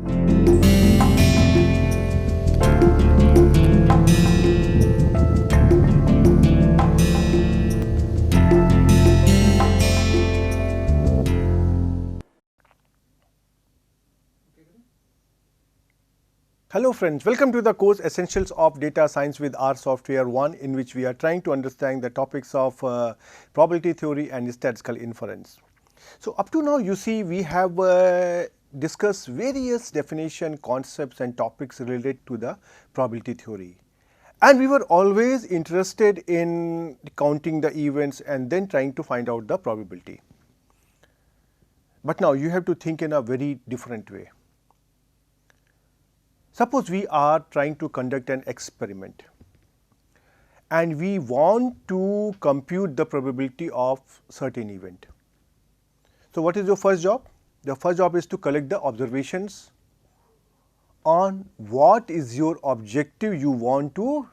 Hello friends, welcome to the course Essentials of Data Science with R Software 1, in which we are trying to understand the topics of probability theory and statistical inference. So up to now you see we have discussed various definition, concepts and topics related to the probability theory. And we were always interested in counting the events and then trying to find out the probability. But now you have to think in a very different way. Suppose we are trying to conduct an experiment and we want to compute the probability of certain event. So what is your first job? The first job is to collect the observations on what is your objective you want to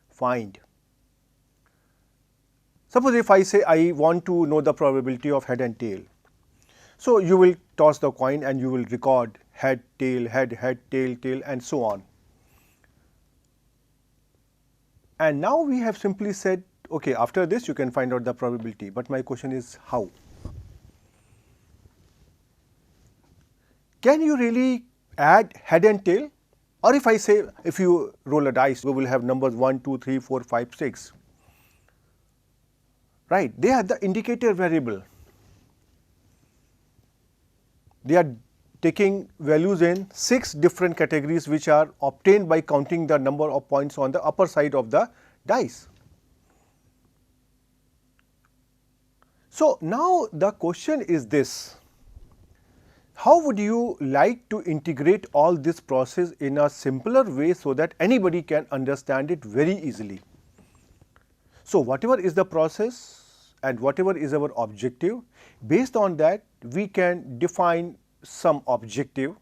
find. Suppose if I say I want to know the probability of head and tail. So you will toss the coin and you will record head, tail, tail and so on. And now we have simply said, okay, after this you can find out the probability, but my question is how? Can you really add head and tail? Or if I say, if you roll a dice, we will have numbers 1, 2, 3, 4, 5, 6. Right, they are the indicator variable. They are taking values in 6 different categories which are obtained by counting the number of points on the upper side of the dice. So now the question is this: how would you like to integrate all this process in a simpler way so that anybody can understand it very easily? So whatever is the process and whatever is our objective, based on that we can define some objective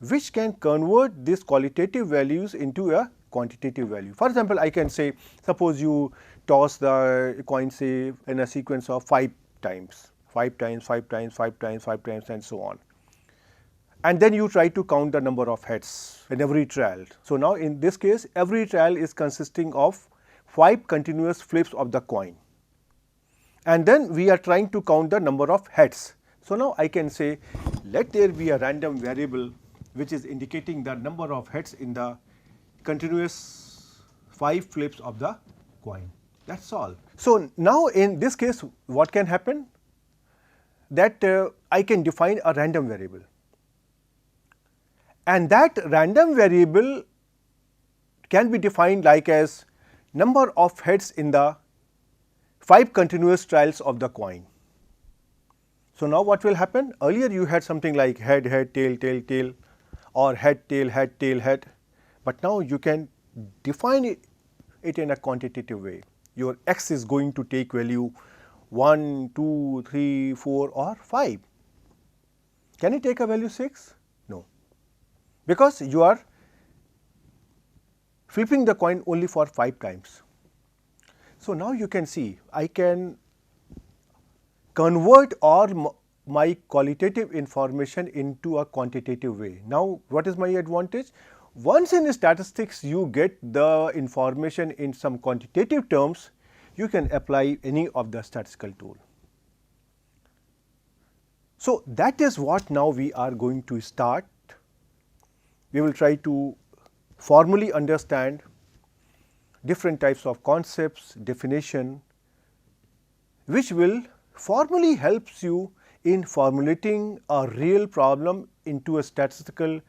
which can convert these qualitative values into a quantitative value. For example, I can say, suppose you toss the coin, say, in a sequence of 5 times, 5 times, 5 times, 5 times, 5 times and so on. And then you try to count the number of heads in every trial. So now in this case, every trial is consisting of 5 continuous flips of the coin. And then we are trying to count the number of heads. So now I can say, let there be a random variable which is indicating the number of heads in the continuous 5 flips of the coin. That's all. So now in this case, what can happen? That I can define a random variable. And that random variable can be defined like as number of heads in the 5 continuous trials of the coin. So now what will happen? Earlier you had something like head, head, tail, tail, tail, or head, tail, head. But now you can define it in a quantitative way. Your x is going to take value 1, 2, 3, 4 or 5. Can it take a value 6? No. Because you are flipping the coin only for 5 times. So now you can see I can convert all my qualitative information into a quantitative way. Now what is my advantage? Once in statistics you get the information in some quantitative terms, you can apply any of the statistical tool. So that is what now we are going to start. We will try to formally understand different types of concepts, definition, which will formally helps you in formulating a real problem into a statistical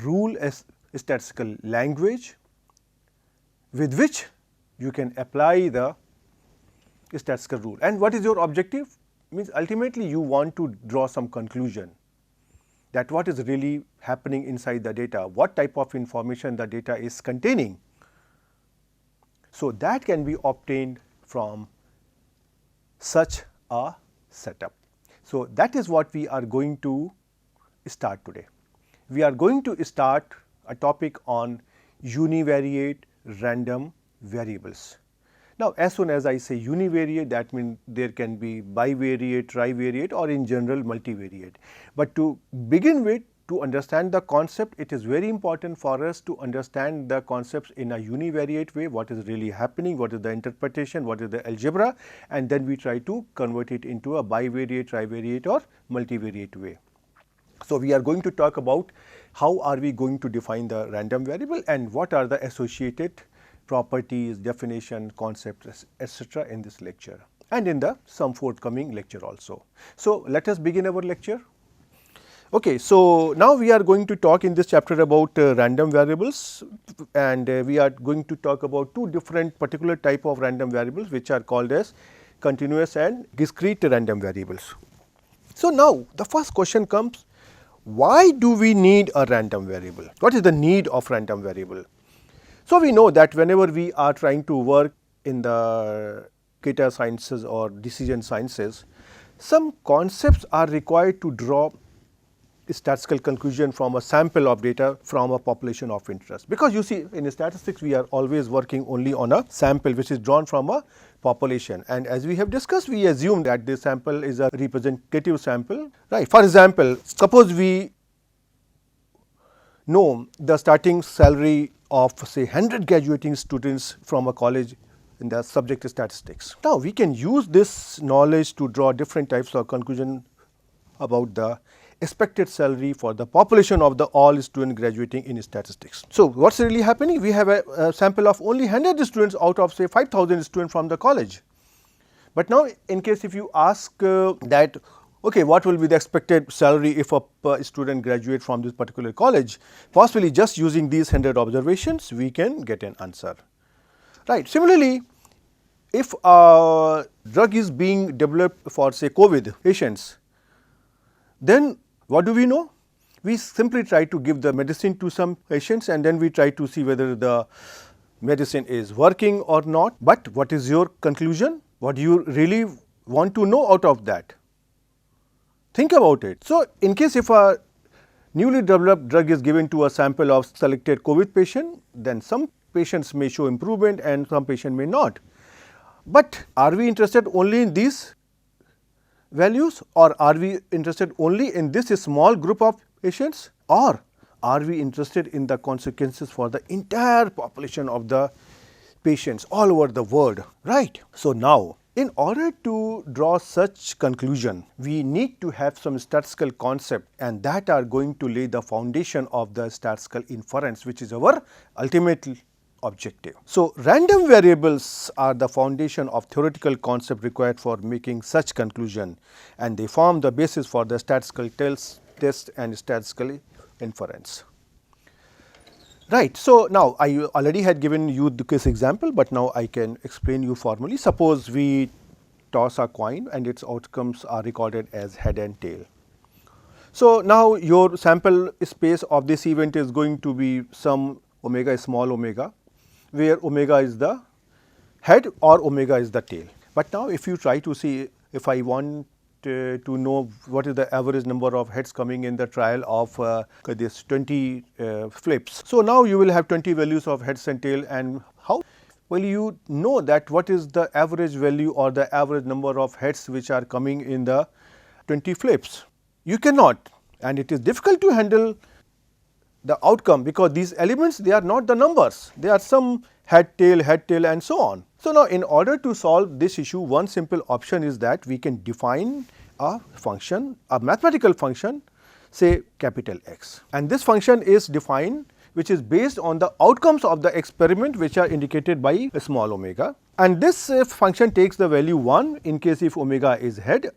rule, as statistical language with which you can apply the statistical rule. And what is your objective? Means ultimately you want to draw some conclusion that what is really happening inside the data, what type of information the data is containing. So that can be obtained from such a setup. So that is what we are going to start today. We are going to start a topic on univariate random variables. Now as soon as I say univariate, that means there can be bivariate, trivariate or in general multivariate. But to begin with, to understand the concept, it is very important for us to understand the concepts in a univariate way, what is really happening, what is the interpretation, what is the algebra, and then we try to convert it into a bivariate, trivariate or multivariate way. So, we are going to talk about how are we going to define the random variable and what are the associated properties, definition, concepts, etc. in this lecture and in the some forthcoming lecture also. So, let us begin our lecture. Okay, so now we are going to talk in this chapter about random variables, and we are going to talk about two different particular type of random variables which are called as continuous and discrete random variables. So, now the first question comes, why do we need a random variable? What is the need of random variable? So, we know that whenever we are trying to work in the data sciences or decision sciences, some concepts are required to draw statistical conclusion from a sample of data from a population of interest. Because you see, in statistics we are always working only on a sample which is drawn from a population, and as we have discussed, we assume that this sample is a representative sample, right. For example, suppose we know the starting salary of say 100 graduating students from a college in the subject statistics. Now, we can use this knowledge to draw different types of conclusion about the expected salary for the population of the all student graduating in statistics. So, what is really happening? We have a sample of only 100 students out of say 5,000 students from the college. But now, in case if you ask that, okay, what will be the expected salary if a student graduate from this particular college, possibly just using these 100 observations we can get an answer, right. Similarly, if a drug is being developed for say COVID patients, then what do we know? We simply try to give the medicine to some patients and then we try to see whether the medicine is working or not. But what is your conclusion? What do you really want to know out of that? Think about it. So, in case if a newly developed drug is given to a sample of selected COVID patient, then some patients may show improvement and some patient may not. But are we interested only in these values, or are we interested only in this small group of patients, or are we interested in the consequences for the entire population of the patients all over the world, right. So, now in order to draw such conclusion, we need to have some statistical concept and that are going to lay the foundation of the statistical inference, which is our ultimate objective. So, random variables are the foundation of theoretical concept required for making such conclusion, and they form the basis for the statistical test and statistical inference, right. So, now I already had given you this example, but now I can explain you formally. Suppose we toss a coin and its outcomes are recorded as head and tail. So, now your sample space of this event is going to be some omega, small omega, where omega is the head or omega is the tail. But now, if you try to see, if I want to know what is the average number of heads coming in the trial of this 20 flips. So, now you will have 20 values of heads and tail, and how will you know that what is the average value or the average number of heads which are coming in the 20 flips? You cannot, and it is difficult to handle the outcome, because these elements, they are not the numbers, they are some head tail and so on. So, now in order to solve this issue, one simple option is that we can define a function, a mathematical function, say capital X, and this function is defined which is based on the outcomes of the experiment which are indicated by a small omega, and this function takes the value 1 in case if omega is head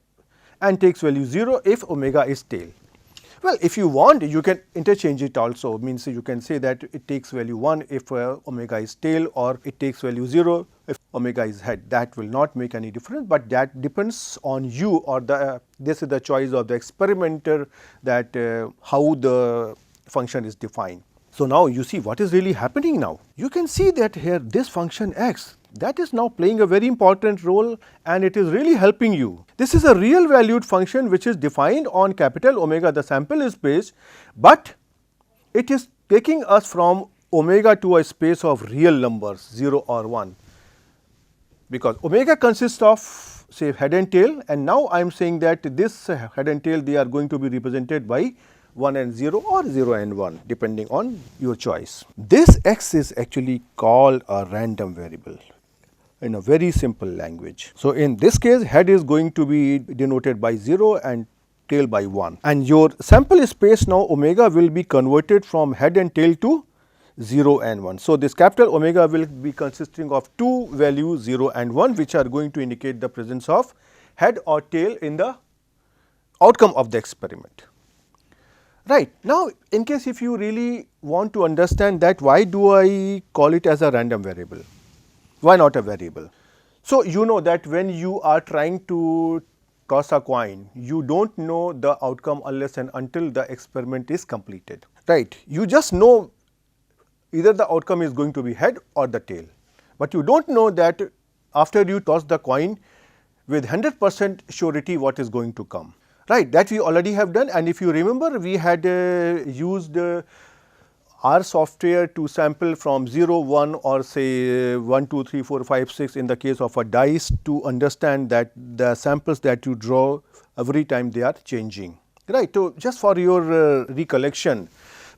and takes value 0 if omega is tail. Well, if you want, you can interchange it also, means you can say that it takes value 1 if omega is tail, or it takes value 0 if omega is head. That will not make any difference, but that depends on you, or this is the choice of the experimenter, that how the function is defined. So, now you see what is really happening now. You can see that here this function x, that is now playing a very important role and it is really helping you. This is a real valued function which is defined on capital omega, the sample space, but it is taking us from omega to a space of real numbers 0 or 1, because omega consists of say head and tail, and now I am saying that this head and tail, they are going to be represented by 1 and 0 or 0 and 1 depending on your choice. This x is actually called a random variable in a very simple language. So, in this case head is going to be denoted by 0 and tail by 1, and your sample space now omega will be converted from head and tail to 0 and 1. So, this capital omega will be consisting of two values 0 and 1, which are going to indicate the presence of head or tail in the outcome of the experiment. Right. Now, in case if you really want to understand that why do I call it as a random variable, why not a variable? So, you know that when you are trying to toss a coin, you do not know the outcome unless and until the experiment is completed, right. You just know either the outcome is going to be head or the tail, but you do not know that after you toss the coin with 100% surety what is going to come, right. That we already have done, and if you remember we had used our software to sample from 0, 1 or say 1, 2, 3, 4, 5, 6 in the case of a dice to understand that the samples that you draw every time they are changing, right. So, just for your recollection,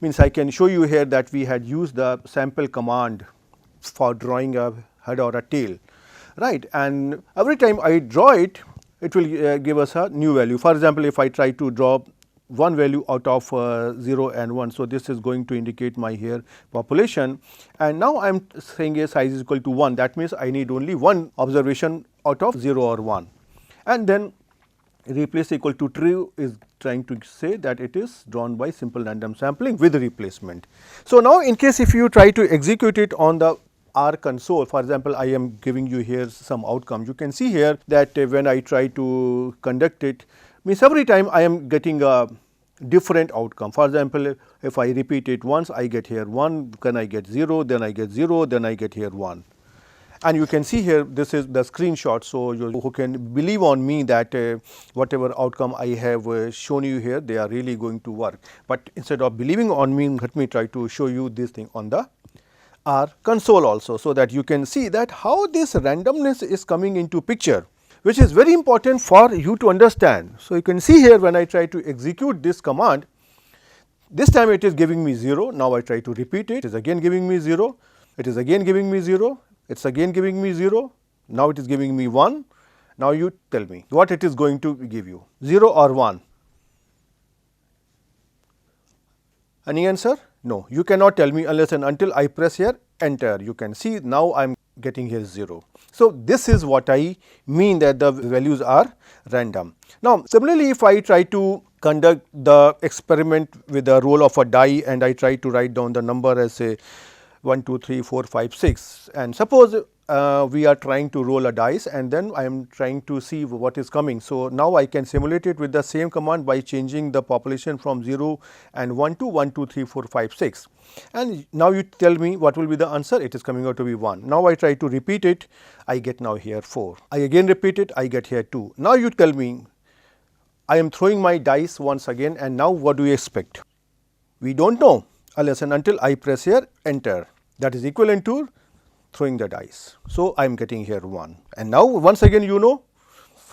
means I can show you here that we had used the sample command for drawing a head or a tail, right, and every time I draw it, it will give us a new value. For example, if I try to draw one value out of 0 and 1. So, this is going to indicate my here population, and now I am saying a size is equal to 1, that means I need only one observation out of 0 or 1, and then replace equal to true is trying to say that it is drawn by simple random sampling with replacement. So, now in case if you try to execute it on the R console, for example, I am giving you here some outcome, you can see here that when I try to conduct it, means every time I am getting a different outcome. For example, if I repeat it once, I get here 1, then I get 0, then I get 0, then I get here 1. And you can see here this is the screenshot. So, you who can believe on me that whatever outcome I have shown you here, they are really going to work. But instead of believing on me, let me try to show you this thing on the R console also, so that you can see that how this randomness is coming into picture, which is very important for you to understand. So, you can see here when I try to execute this command, this time it is giving me 0, now I try to repeat it, it is again giving me 0, it is again giving me 0, it is again giving me 0, now it is giving me 1. Now, you tell me what it is going to give you, 0 or 1? Any answer? No, you cannot tell me unless and until I press here enter. You can see now I am getting here 0. So, this is what I mean that the values are random. Now, similarly, if I try to conduct the experiment with the roll of a die and I try to write down the number as say 1, 2, 3, 4, 5, 6, and suppose we are trying to roll a dice and then I am trying to see what is coming. So, now I can simulate it with the same command by changing the population from 0 and 1 to 1, 2, 3, 4, 5, 6, and now you tell me what will be the answer. It is coming out to be 1. Now, I try to repeat it, I get now here 4. I again repeat it, I get here 2. Now, you tell me, I am throwing my dice once again, and now what do you expect? We do not know unless and until I press here enter, that is equivalent to throwing the dice. So, I am getting here 1, and now once again you know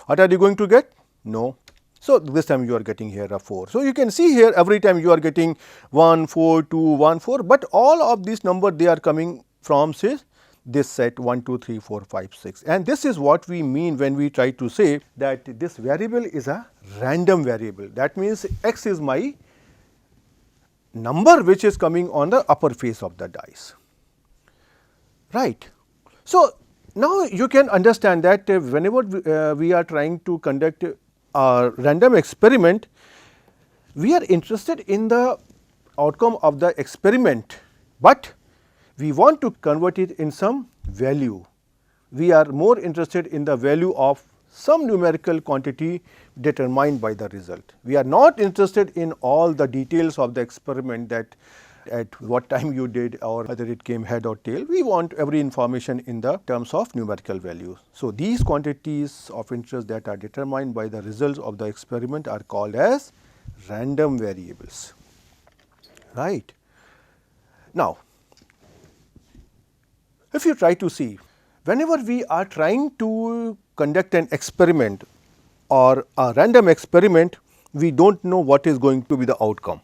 what are you going to get? No. So, this time you are getting here a 4. So, you can see here every time you are getting 1, 4, 2, 1, 4, but all of these numbers they are coming from say this set 1, 2, 3, 4, 5, 6, and this is what we mean when we try to say that this variable is a random variable. That means, x is my number which is coming on the upper face of the dice, right. So, now you can understand that whenever we are trying to conduct a random experiment, we are interested in the outcome of the experiment, but we want to convert it in some value. We are more interested in the value of some numerical quantity determined by the result. We are not interested in all the details of the experiment, that at what time you did or whether it came head or tail. We want every information in the terms of numerical values. So, these quantities of interest that are determined by the results of the experiment are called as random variables, right. Now, if you try to see, whenever we are trying to conduct an experiment or a random experiment, we do not know what is going to be the outcome.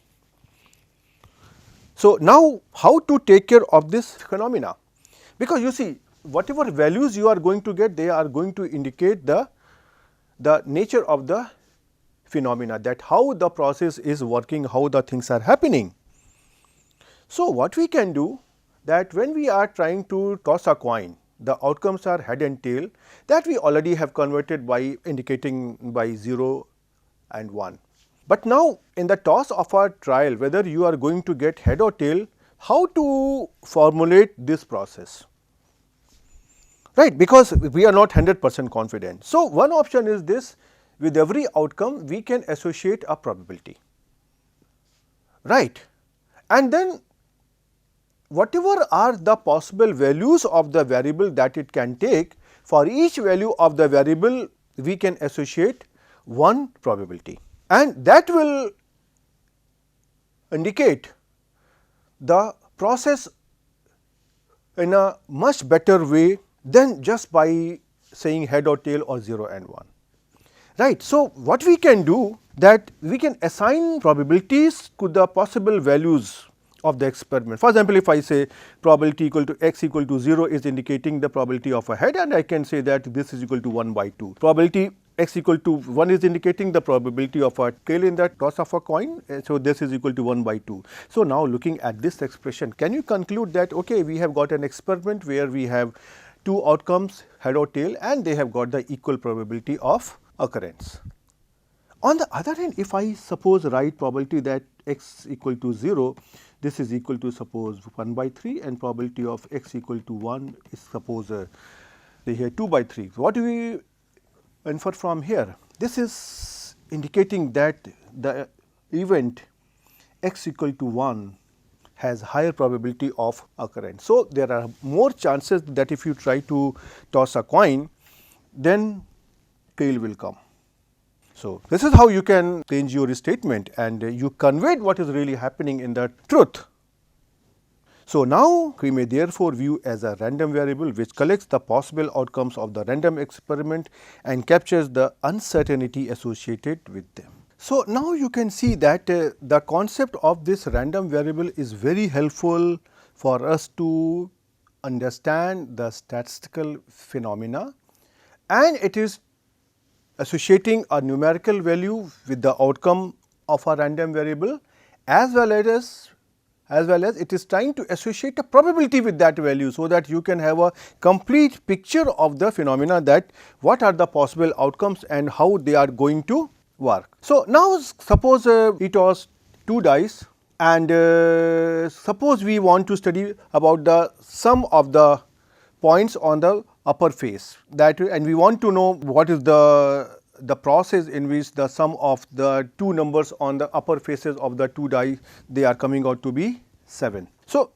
So, now how to take care of this phenomena? Because you see, whatever values you are going to get, they are going to indicate the nature of the phenomena, that how the process is working, how the things are happening. So, what we can do, that when we are trying to toss a coin, the outcomes are head and tail, that we already have converted by indicating by 0 and 1. But now in the toss of a trial, whether you are going to get head or tail, how to formulate this process, right? Because we are not 100% confident. So, one option is this: with every outcome we can associate a probability, right? And then whatever are the possible values of the variable that it can take, for each value of the variable we can associate one probability, and that will indicate the process in a much better way than just by saying head or tail or 0 and 1, right. So, what we can do, that we can assign probabilities to the possible values of the experiment. For example, if I say probability equal to x equal to 0 is indicating the probability of a head, and I can say that this is equal to 1 by 2. Probability x equal to 1 is indicating the probability of a tail in the toss of a coin. So, this is equal to 1 by 2. So, now looking at this expression, can you conclude that okay, we have got an experiment where we have two outcomes, head or tail, and they have got the equal probability of occurrence. On the other hand, if I suppose write probability that x equal to 0, this is equal to suppose 1 by 3, and probability of x equal to 1 is suppose here 2 by 3. What do we infer from here? This is indicating that the event x equal to 1 has higher probability of occurrence. So, there are more chances that if you try to toss a coin, then tail will come. So, this is how you can change your statement, and you conveyed what is really happening in the truth. So, now we may therefore view as a random variable which collects the possible outcomes of the random experiment and captures the uncertainty associated with them. So, now you can see that the concept of this random variable is very helpful for us to understand the statistical phenomena, and it is associating a numerical value with the outcome of a random variable, as well as it is trying to associate a probability with that value, so that you can have a complete picture of the phenomena, that what are the possible outcomes and how they are going to work. So, now suppose we toss two dice, and suppose we want to study about the sum of the points on the upper face, that, and we want to know what is the process in which the sum of the two numbers on the upper faces of the two die, they are coming out to be 7. So,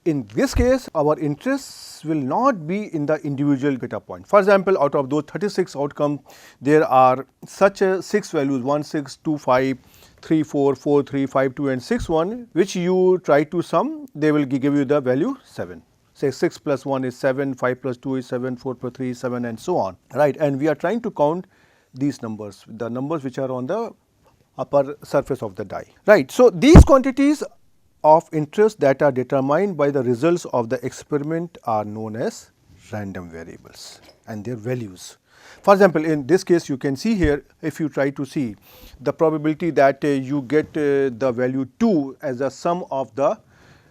in this case our interests will not be in the individual data point. For example, out of those 36 outcomes, there are such 6 values 1 6 2 5 3 4 4 3 5 2 and 6 1, which you try to sum, they will give you the value 7. Say 6 plus 1 is 7, 5 plus 2 is 7, 4 plus 3 is 7, and so on, right. And we are trying to count these numbers, the numbers which are on the upper surface of the die, right. So, these quantities of interest that are determined by the results of the experiment are known as random variables and their values. For example, in this case you can see here, if you try to see the probability that you get the value 2 as a sum of the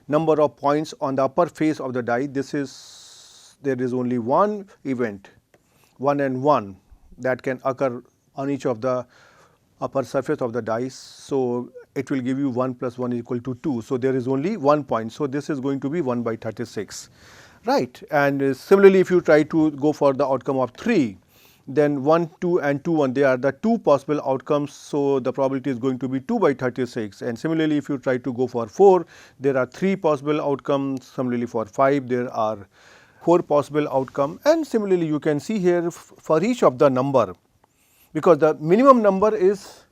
number of points on the upper face of the die, this is, there is only one event 1 and 1 that can occur on each of the upper surface of the dice. So, it will give you 1 plus 1 is equal to 2. So, there is only 1 point. So, this is going to be 1 by 36, right. And similarly, if you try to go for the outcome of 3, then 1 2 and 2 1, they are the two possible outcomes. So, the probability is going to be 2 by 36, and similarly if you try to go for 4, there are 3 possible outcomes. Similarly, for 5 there are 4 possible outcomes, and similarly you can see here for each of the number, because the minimum number is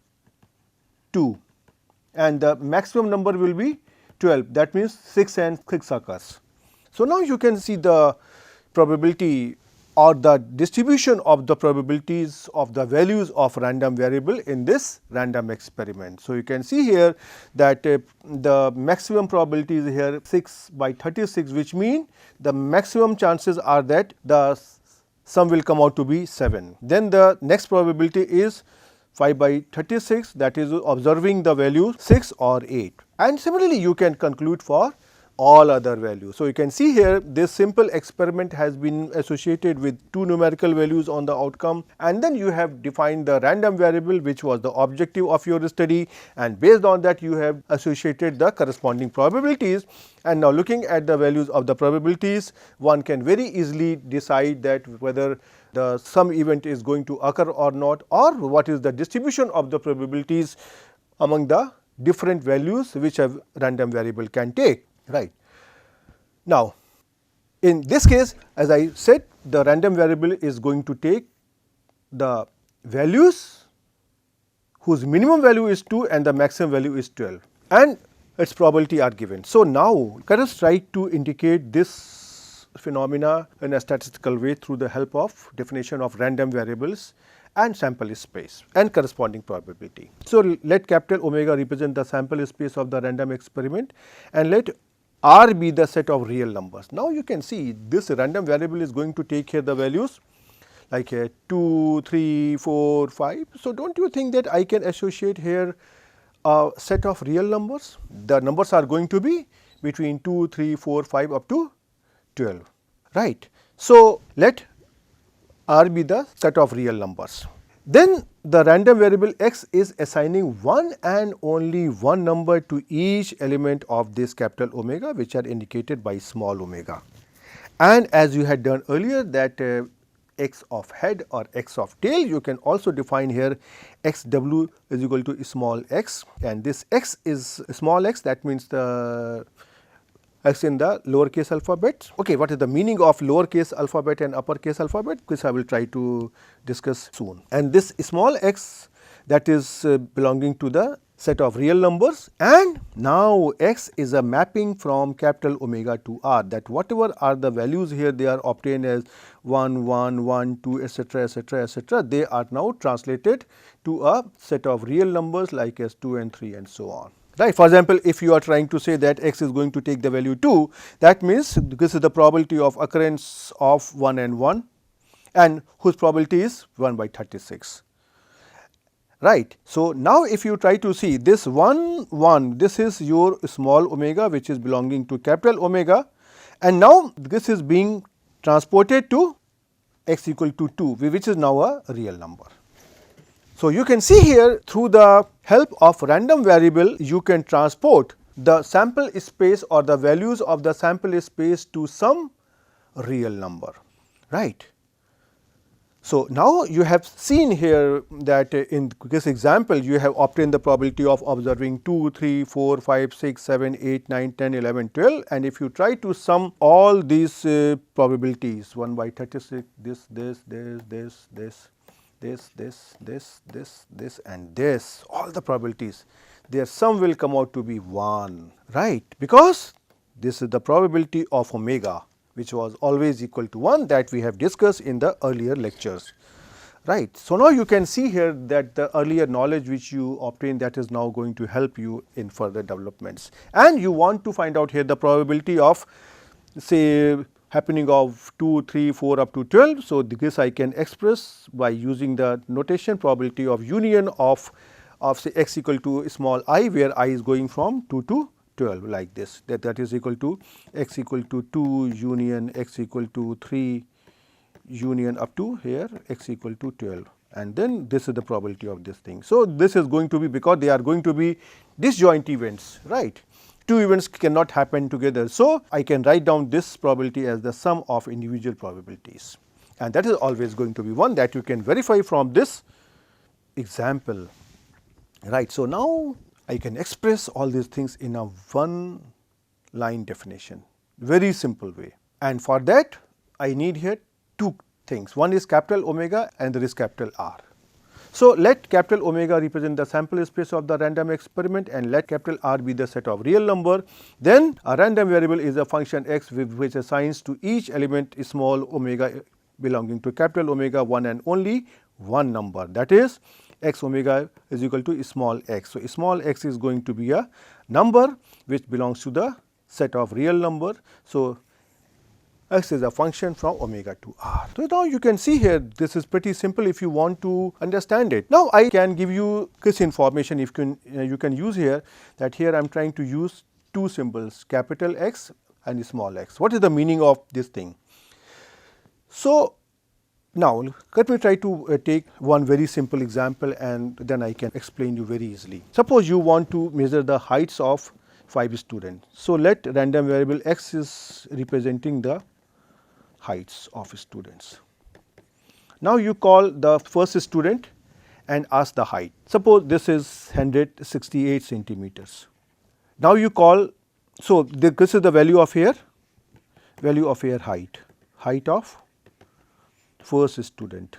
2 and the maximum number will be 12, that means 6 and 6 occurs. So, now you can see the probability or the distribution of the probabilities of the values of random variable in this random experiment. So, you can see here that the maximum probability is here 6 by 36, which mean the maximum chances are that the sum will come out to be 7. Then the next probability is 5 by 36, that is observing the value 6 or 8, and similarly you can conclude for all other values. So, you can see here this simple experiment has been associated with two numerical values on the outcome, and then you have defined the random variable which was the objective of your study, and based on that you have associated the corresponding probabilities. And now looking at the values of the probabilities, one can very easily decide that whether the some event is going to occur or not, or what is the distribution of the probabilities among the different values which a random variable can take. Right. Now, in this case, as I said, the random variable is going to take the values whose minimum value is 2 and the maximum value is 12, and its probability are given. So, now let us try to indicate this phenomena in a statistical way through the help of definition of random variables and sample space and corresponding probability. So, let capital omega represent the sample space of the random experiment, and let R be the set of real numbers. Now, you can see this random variable is going to take here the values like 2, 3, 4, 5. So, do not you think that I can associate here a set of real numbers? The numbers are going to be between 2, 3, 4, 5 up to 12, right. So, let R be the set of real numbers. Then the random variable x is assigning one and only one number to each element of this capital omega, which are indicated by small omega. And as you had done earlier, that x of head or x of tail, you can also define here x w is equal to small x, and this x is small x, that means the x in the lowercase alphabet. Okay, what is the meaning of lowercase alphabet and uppercase alphabet? This I will try to discuss soon. And this small x, that is belonging to the set of real numbers, and now x is a mapping from capital omega to r, that whatever are the values here, they are obtained as 1, 1, 1, 2, etc., etc., etc. They are now translated to a set of real numbers like as 2 and 3 and so on. Right. For example, if you are trying to say that x is going to take the value 2, that means this is the probability of occurrence of 1 and 1, and whose probability is 1 by 36. Right. So, now if you try to see this 1, 1, this is your small omega which is belonging to capital omega, and now this is being transported to x equal to 2, which is now a real number. So, you can see here through the help of random variable, you can transport the sample space or the values of the sample space to some real number, right. So, now you have seen here that in this example, you have obtained the probability of observing 2, 3, 4, 5, 6, 7, 8, 9, 10, 11, 12, and if you try to sum all these probabilities 1 by 36, this and this, all the probabilities, their sum will come out to be 1, right, because this is the probability of omega, which was always equal to 1, that we have discussed in the earlier lectures, right. So, now you can see here that the earlier knowledge which you obtained, that is now going to help you in further developments, and you want to find out here the probability of say happening of 2, 3, 4 up to 12. So, this I can express by using the notation probability of union of say x equal to small I, where I is going from 2 to 12 like this, that is equal to x equal to 2 union x equal to 3 union up to here x equal to 12, and then this is the probability of this thing. So, this is going to be, because they are going to be disjoint events, right. Two events cannot happen together. So, I can write down this probability as the sum of individual probabilities, and that is always going to be 1, that you can verify from this example, right. So, now I can express all these things in a one line definition, very simple way, and for that I need here two things. One is capital omega and there is capital R. So, let capital omega represent the sample space of the random experiment, and let capital R be the set of real number. Then a random variable is a function x which assigns to each element small omega belonging to capital omega, one and only one number, that is x omega is equal to small x. So, small x is going to be a number which belongs to the set of real number. So, x is a function from omega to r. So, now you can see here this is pretty simple if you want to understand it. Now, I can give you this information if you can use here, that here I am trying to use two symbols, capital X and small x. What is the meaning of this thing? So, now let me try to take one very simple example and then I can explain you very easily. Suppose you want to measure the heights of 5 students. So, let random variable x is representing the heights of students. Now, you call the first student and ask the height. Suppose this is 168 centimeters. Now, you call, so this is the value of here height, height of first student.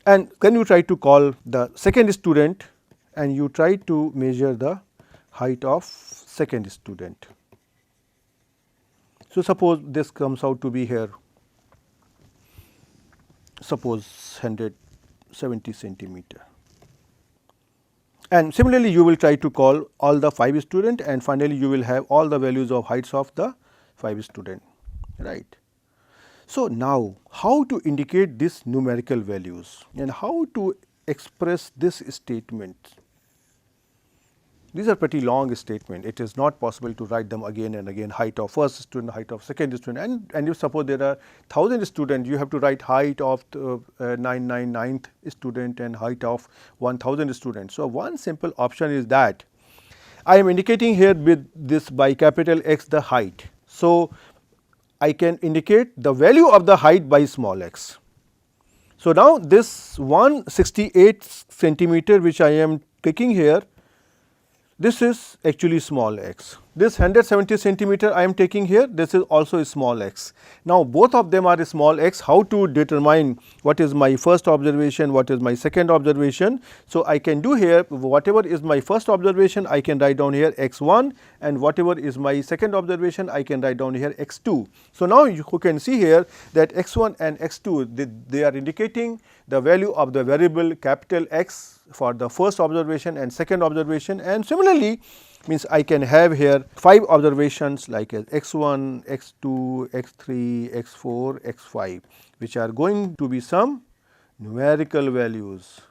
And then you try to call the second student and you try to measure the height of second student. So, suppose this comes out to be here, suppose 170 centimeter. And similarly, you will try to call all the 5 student and finally, you will have all the values of heights of the 5 student, right. So, now how to indicate this numerical values and how to express this statement? These are pretty long statement. It is not possible to write them again and again, height of first student, height of second student, and if suppose there are 1000 students, you have to write height of 999th student and height of 1000 students. So, one simple option is that I am indicating here with this by capital X the height. So, I can indicate the value of the height by small x. So, now this 168 centimeter which I am taking here, this is actually small x. This 170 centimeter I am taking here, this is also small x. Now, both of them are small x. How to determine what is my first observation, what is my second observation? So, I can do here whatever is my first observation I can write down here x1 and whatever is my second observation I can write down here x2. So, now you can see here that x1 and x2 they are indicating the value of the variable capital X for the first observation and second observation, and similarly means I can have here 5 observations like as x1, x2, x3, x4, x5 which are going to be some numerical values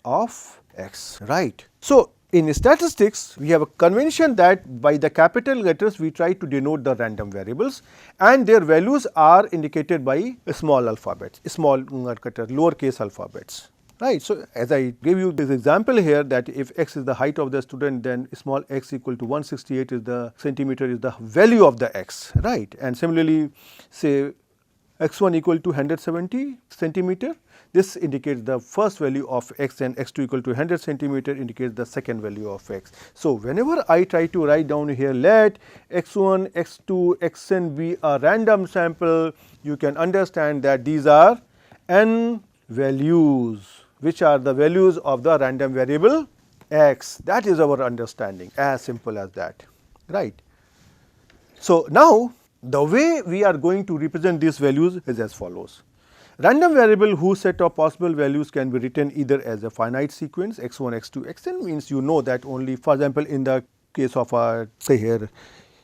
of x, right. So, in statistics we have a convention that by the capital letters we try to denote the random variables and their values are indicated by small alphabets, small lowercase alphabets, right. So, as I gave you this example here that if x is the height of the student, then small x equal to 168 is the centimeter is the value of the x, right. And similarly, say x1 equal to 170 centimeter, this indicates the first value of x and x2 equal to 100 centimeter indicates the second value of x. So, whenever I try to write down here let x1, x2, xn be a random sample, you can understand that these are n values which are the values of the random variable x. That is our understanding, as simple as that, right. So, now the way we are going to represent these values is as follows. Random variable whose set of possible values can be written either as a finite sequence x1, x2, xn means you know that only, for example, in the case of a say here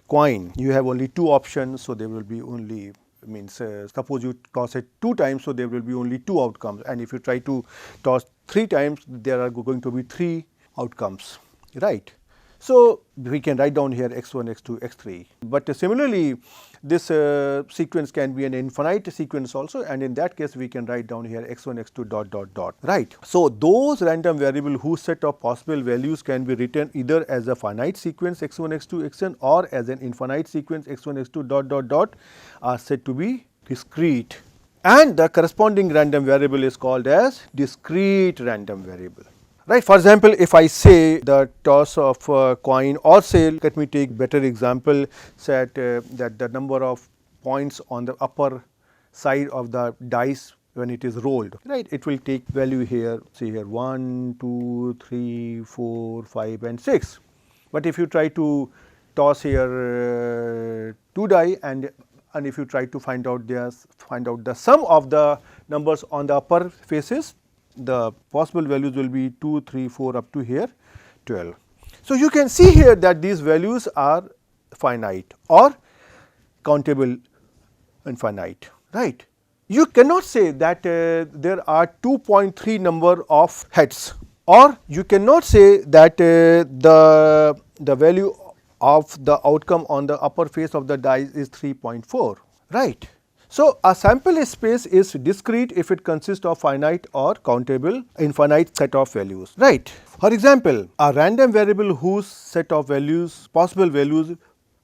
coin, you have only 2 options. So, there will be only means suppose you toss it 2 times. So, there will be only 2 outcomes, and if you try to toss 3 times there are going to be 3 outcomes, right. So, we can write down here x1, x2, x3, but similarly this sequence can be an infinite sequence also, and in that case we can write down here x1, x2 dot dot dot, right. So, those random variable whose set of possible values can be written either as a finite sequence x1, x2, xn or as an infinite sequence x1, x2 dot dot dot are said to be discrete, and the corresponding random variable is called as discrete random variable. Right. For example, if I say the toss of a coin, or say let me take better example, said that the number of points on the upper side of the dice when it is rolled, right, it will take value here, say here 1, 2, 3, 4, 5 and 6. But if you try to toss here 2 die, and if you try to find out the sum of the numbers on the upper faces, the possible values will be 2, 3, 4 up to here 12. So, you can see here that these values are finite or countable infinite, right. You cannot say that there are 2.3 number of heads, or you cannot say that the value of the outcome on the upper face of the die is 3.4, right. So, a sample space is discrete if it consists of finite or countable infinite set of values, right. For example, a random variable whose set of values, possible values,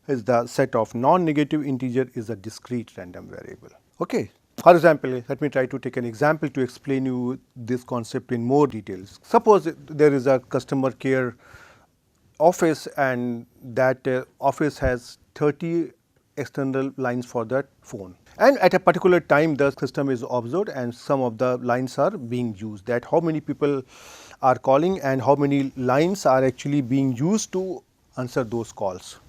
is the set of non-negative integer is a discrete random variable. Okay. For example, let me try to take an example to explain you this concept in more details. Suppose there is a customer care office, and that office has 30 external lines for that phone, and at a particular time the system is observed and some of the lines are being used, that how many people are calling and how many lines are actually being used to answer those calls.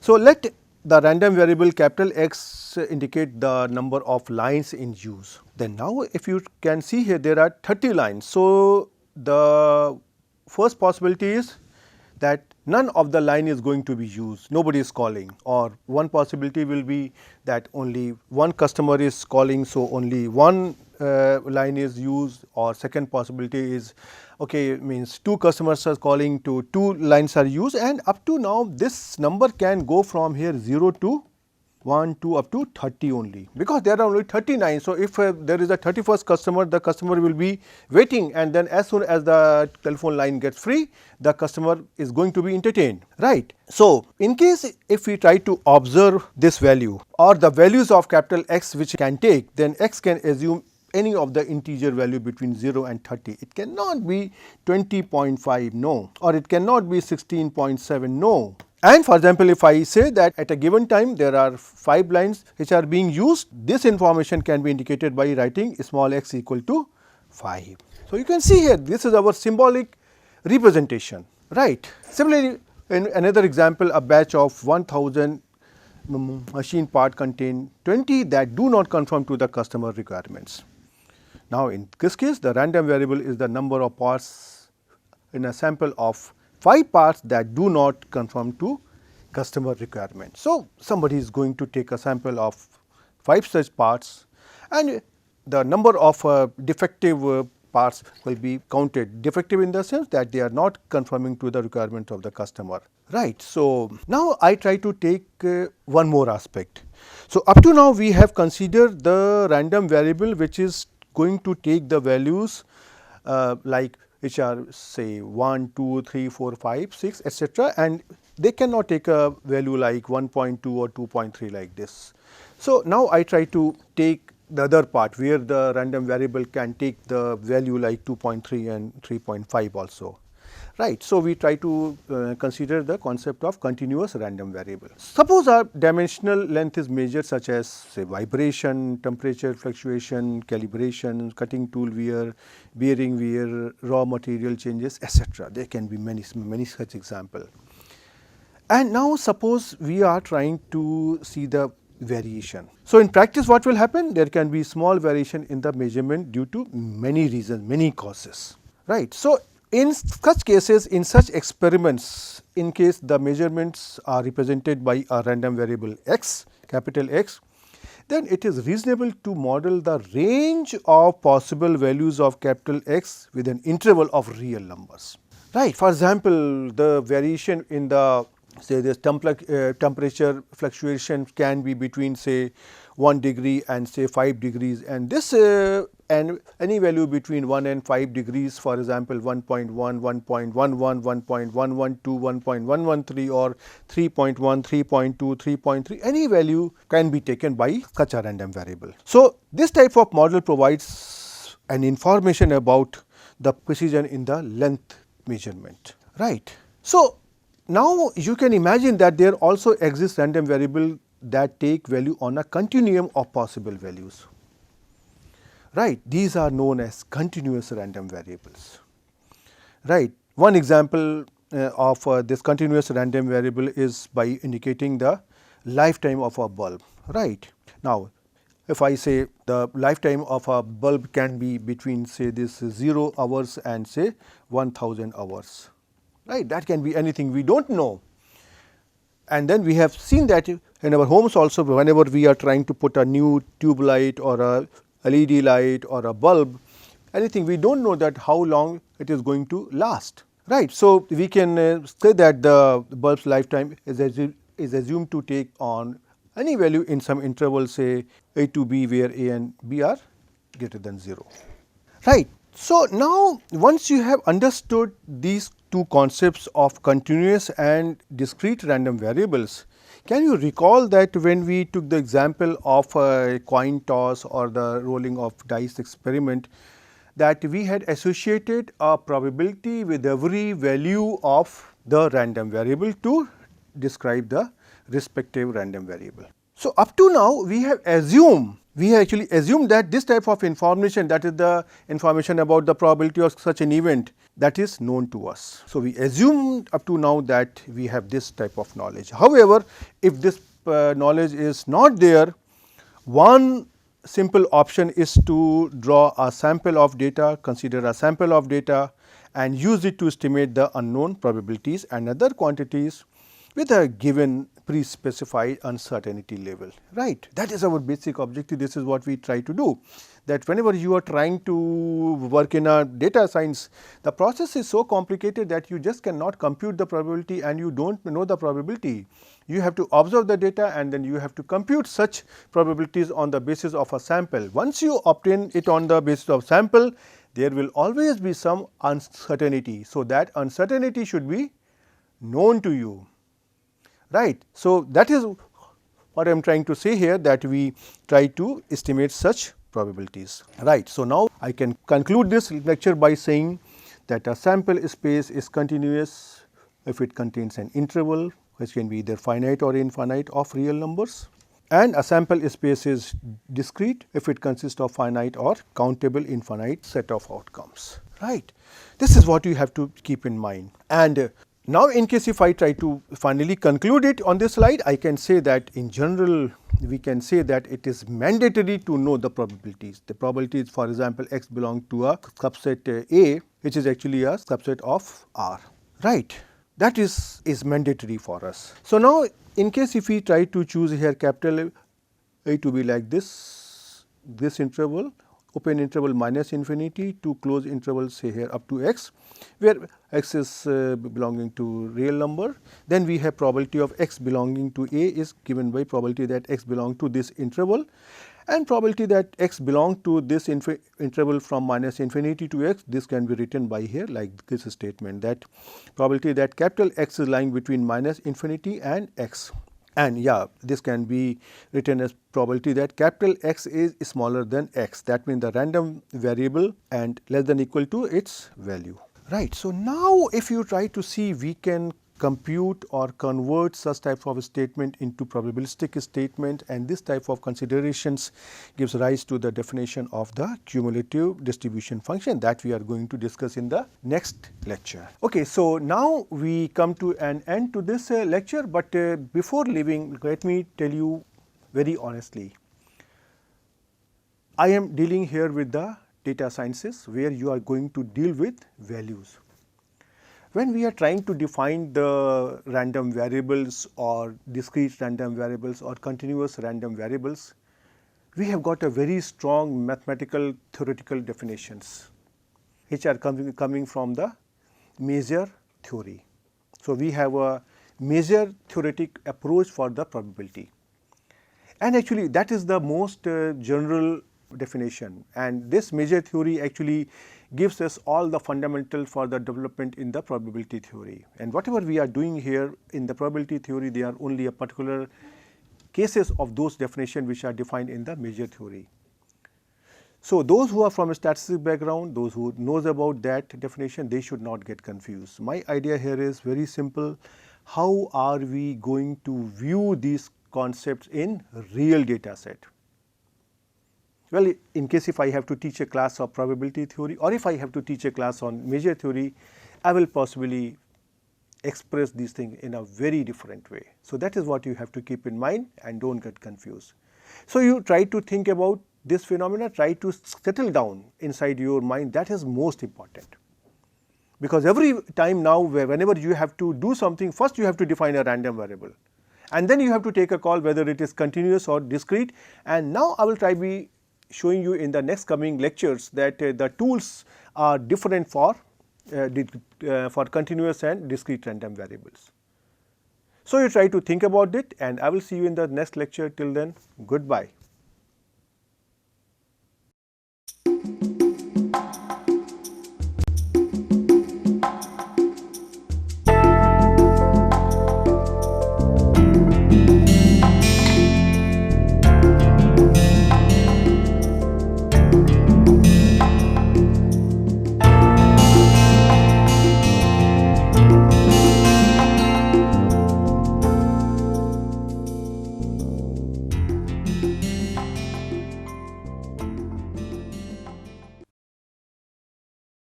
So, let the random variable capital X indicate the number of lines in use. Then now, if you can see here, there are 30 lines. So, the first possibility is that none of the line is going to be used, nobody is calling, or one possibility will be that only one customer is calling, so only one line is used, or second possibility is okay, means two customers are calling, to two lines are used, and up to now this number can go from here 0 to 1, 2 up to 30 only, because there are only 39. So, if there is a 31st customer, the customer will be waiting, and then as soon as the telephone line gets free, the customer is going to be entertained, right. So, in case if we try to observe this value or the values of capital X which can take, then X can assume any of the integer value between 0 and 30. It cannot be 20.5, no, or it cannot be 16.7, no. And for example, if I say that at a given time there are 5 lines which are being used, this information can be indicated by writing small x equal to 5. So, you can see here this is our symbolic representation, right. Similarly, in another example, a batch of 1000 machine part contain 20 that do not conform to the customer requirements. Now, in this case, the random variable is the number of parts in a sample of 5 parts that do not conform to customer requirement. So, somebody is going to take a sample of 5 such parts, and the number of defective parts will be counted. Defective in the sense that they are not conforming to the requirement of the customer, right. So, now I try to take one more aspect. So, up to now we have considered the random variable which is going to take the values like which are say 1, 2, 3, 4, 5, 6, etc., and they cannot take a value like 1.2 or 2.3 like this. So, now I try to take the other part where the random variable can take the value like 2.3 and 3.5 also, right. So, we try to consider the concept of continuous random variable. Suppose our dimensional length is measured such as say vibration, temperature fluctuation, calibration, cutting tool wear, bearing wear, raw material changes, etc. There can be many such examples. And now, suppose we are trying to see the variation. So, in practice what will happen? There can be small variation in the measurement due to many reasons, many causes, right. So, in such cases, in such experiments, in case the measurements are represented by a random variable x, capital X, then it is reasonable to model the range of possible values of capital X with an interval of real numbers, right. For example, the variation in the say this temperature fluctuation can be between say 1 degree and say 5 degrees, and this and any value between 1 and 5 degrees, for example 1.1, 1.11, 1.112, 1.113 or 3.1, 3.2, 3.3, any value can be taken by such a random variable. So, this type of model provides an information about the precision in the length measurement, right. So, now you can imagine that there also exists random variable that take value on a continuum of possible values, right. These are known as continuous random variables, right. One example of this continuous random variable is by indicating the lifetime of a bulb, right. Now, if I say the lifetime of a bulb can be between say this 0 hours and say 1000 hours, right. That can be anything, we do not know. And then we have seen that in our homes also, whenever we are trying to put a new tube light or a LED light or a bulb, anything, we do not know that how long it is going to last, right. So, we can say that the bulb's lifetime is assumed to take on any value in some interval, say A to B, where A and B are greater than 0, right. So, now once you have understood these two concepts of continuous and discrete random variables, can you recall that when we took the example of a coin toss or the rolling of dice experiment, that we had associated a probability with every value of the random variable to describe the respective random variable. So, up to now we have actually assumed that this type of information, that is the information about the probability of such an event, that is known to us. So, we assumed up to now that we have this type of knowledge. However, if this knowledge is not there, one simple option is to draw a sample of data, consider a sample of data and use it to estimate the unknown probabilities and other quantities with a given pre-specified uncertainty level, right. That is our basic objective. This is what we try to do, that whenever you are trying to work in a data science, the process is so complicated that you just cannot compute the probability and you do not know the probability. You have to observe the data and then you have to compute such probabilities on the basis of a sample. Once you obtain it on the basis of sample, there will always be some uncertainty. So, that uncertainty should be known to you, right. So, that is what I am trying to say here, that we try to estimate such probabilities, right. So, now I can conclude this lecture by saying that a sample space is continuous if it contains an interval which can be either finite or infinite of real numbers, and a sample space is discrete if it consists of finite or countable infinite set of outcomes, right. This is what you have to keep in mind. And now, in case if I try to finally conclude it on this slide, I can say that in general we can say that it is mandatory to know the probabilities. The probabilities, for example, x belong to a subset A, which is actually a subset of R, right. That is mandatory for us. So, now in case if we try to choose here capital A to be like this interval, open interval minus infinity to close interval say here up to x, where x is belonging to real number, then we have probability of x belonging to A is given by probability that x belong to this interval, and probability that x belong to this interval from minus infinity to x. This can be written by here like this statement, that probability that capital X is lying between minus infinity and x. And yeah, this can be written as probability that capital X is smaller than x. That means the random variable and less than equal to its value, right. So, now if you try to see, we can compute or convert such type of statement into probabilistic statement, and this type of considerations gives rise to the definition of the cumulative distribution function that we are going to discuss in the next lecture. Okay, so now we come to an end to this lecture, but before leaving, let me tell you very honestly, I am dealing here with the data sciences where you are going to deal with values. When we are trying to define the random variables or discrete random variables or continuous random variables, we have got a very strong mathematical theoretical definitions which are coming from the measure theory. So, we have a measure theoretic approach for the probability, and actually that is the most general definition, and this measure theory actually gives us all the fundamental for the development in the probability theory. And whatever we are doing here in the probability theory, they are only a particular cases of those definitions which are defined in the measure theory. So, those who are from a statistics background, those who knows about that definition, they should not get confused. My idea here is very simple. How are we going to view these concepts in real data set? Well, in case if I have to teach a class of probability theory or if I have to teach a class on measure theory, I will possibly express these things in a very different way. So that is what you have to keep in mind and don't get confused. So you try to think about this phenomena, try to settle down inside your mind. That is most important. Because every time now whenever you have to do something, first you have to define a random variable. And then you have to take a call whether it is continuous or discrete. And now I will try be showing you in the next coming lectures that the tools are different for continuous and discrete random variables. So you try to think about it, and I will see you in the next lecture. Till then, goodbye.